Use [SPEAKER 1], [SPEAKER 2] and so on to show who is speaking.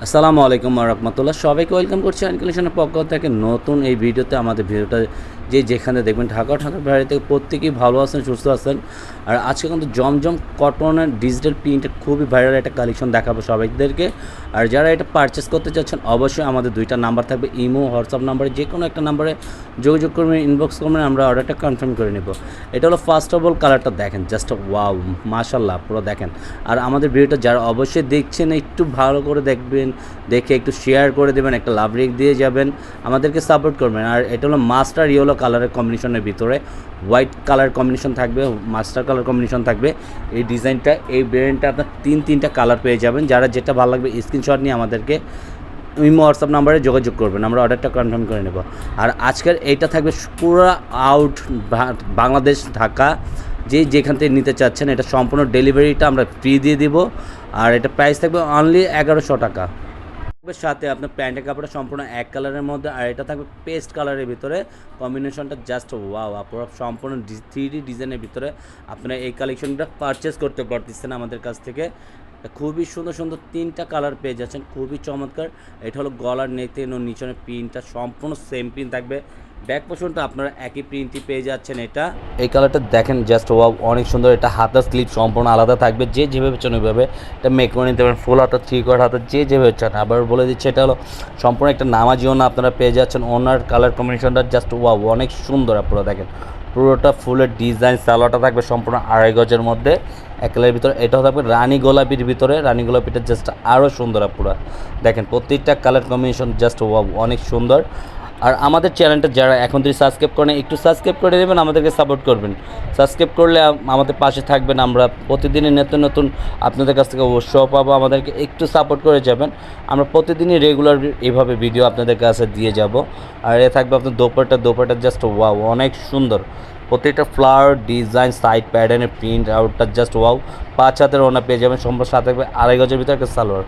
[SPEAKER 1] আসসালামু আলাইকুম রহমতুল্লাহ, সবাইকে ওয়েলকাম করছি আনকালেশনের পক্ষ থেকে নতুন এই ভিডিওতে। আমাদের ভিডিওটা যেখানে দেখবেন ঢাকার বাইরে থেকে প্রত্যেকেই ভালো আছেন, সুস্থ আছেন। আর আজকে কিন্তু জমজম কটনের ডিজিটাল প্রিন্টের খুবই ভাইরাল একটা কালেকশন দেখাবো সবাইদেরকে। আর যারা এটা পারচেস করতে চাচ্ছেন অবশ্যই আমাদের দুইটা নাম্বার থাকবে, ইমো হোয়াটসঅ্যাপ নাম্বারে যে কোনো একটা নাম্বারে যোগাযোগ করবেন, ইনবক্স করবেন, আমরা অর্ডারটা কনফার্ম করে নেব। এটা হলো ফার্স্ট অফ অল কালারটা দেখেন, জাস্ট ওয়াও মাশাল্লাহ পুরো দেখেন। আর আমাদের ভিডিওটা যারা অবশ্যই দেখছেন একটু ভালো করে দেখবেন, দেখে একটু শেয়ার করে দেবেন, একটা লাভ রেক দিয়ে যাবেন, আমাদেরকে সাপোর্ট করবেন। আর এটা হলো মাস্টার ইয়েলো কালারের কম্বিনেশনের ভিতরে হোয়াইট কালার কম্বিনেশন থাকবে, মাস্টার কালার কম্বিনেশন থাকবে। এই ডিজাইনটা, এই ব্র্যান্ডটা আপনার তিনটা কালার পেয়ে যাবেন। যারা যেটা ভালো লাগবে স্ক্রিনশট নিয়ে আমাদেরকে ইমো হোয়াটসঅ্যাপ নাম্বারে যোগাযোগ করবেন, আমরা অর্ডারটা কনফার্ম করে নেব। আর আজকের এইটা থাকবে পুরো আউট বাংলাদেশ, ঢাকা যেখান থেকে নিতে চাচ্ছেন এটা সম্পূর্ণ ডেলিভারিটা আমরা ফ্রি দিয়ে দিব। আর এটা প্রাইস থাকবে অনলি 1100 টাকা। সাথে আপনার প্যান্টের কাপড়টা সম্পূর্ণ এক কালারের মধ্যে, আর এটা থাকবে পেস্ট কালারের ভিতরে। কম্বিনেশনটা জাস্ট ওয়াও, আপনারা সম্পূর্ণ 3D ডিজাইনের ভিতরে আপনারা এই কালেকশনটা পারচেস করতে পারতেছেন আমাদের কাছ থেকে। খুবই সুন্দর সুন্দর তিনটা কালার পেয়ে যাচ্ছেন, খুবই চমৎকার। এটা হলো গলার নেতে নিচনের প্রিন্টটা সম্পূর্ণ সেম প্রিন্ট থাকবে, ব্যাক পোর্শনটা আপনারা একই প্রিন্টই পেয়ে যাচ্ছেন। এটা এই কালারটা দেখেন জাস্ট ওয়াও, অনেক সুন্দর। এটা হাতার স্লিপ সম্পূর্ণ আলাদা থাকবে, যেভাবে চান ওইভাবে এটা মেক করে নিতে পারেন। ফুল হাতা, থ্রি কোয়ার্টার হাতা, যেভাবে চান। আবার বলে দিচ্ছে এটা হলো সম্পূর্ণ একটা নামাজি ওনা আপনারা পেয়ে যাচ্ছেন। ওনার কালার কম্বিনেশনটা জাস্ট ওয়াও, অনেক সুন্দর। আপনারা দেখেন পুরোটা ফুলের ডিজাইন, সালোয়ারটা থাকবে সম্পূর্ণ 2.5 গজের মধ্যে এক কালারের ভিতরে। এটাও থাকবে রানী গোলাপির ভিতরে, রানী গোলাপিটা জাস্ট আরও সুন্দর। আপনারা দেখেন প্রত্যেকটা কালার কম্বিনেশন জাস্ট ওয়াও, অনেক সুন্দর। আর আমাদের চ্যানেলটা যারা এখন থেকে সাবস্ক্রাইব করেন একটু সাবস্ক্রাইব করে দেবেন, আমাদেরকে সাপোর্ট করবেন। সাবস্ক্রাইব করলে আমাদের পাশে থাকবেন, আমরা প্রতিদিনই নতুন নতুন আপনাদের কাছ থেকে উৎসাহ পাবো। আমাদেরকে একটু সাপোর্ট করে যাবেন, আমরা প্রতিদিনই রেগুলার এইভাবে ভিডিও আপনাদের কাছে দিয়ে যাব। আর এ থাকবে আপনার দোপাট্টা জাস্ট ওয়াও, অনেক সুন্দর। প্রত্যেকটা ফ্লাওয়ার ডিজাইন, সাইড প্যাটার্নের প্রিন্ট আউটটা জাস্ট ওয়াও। 5 হাতের ওনা পেয়ে যাবেন, সম্পূর্ণ সাথে থাকবে 2.5 গজের ভিতরে একটা সালোয়ার।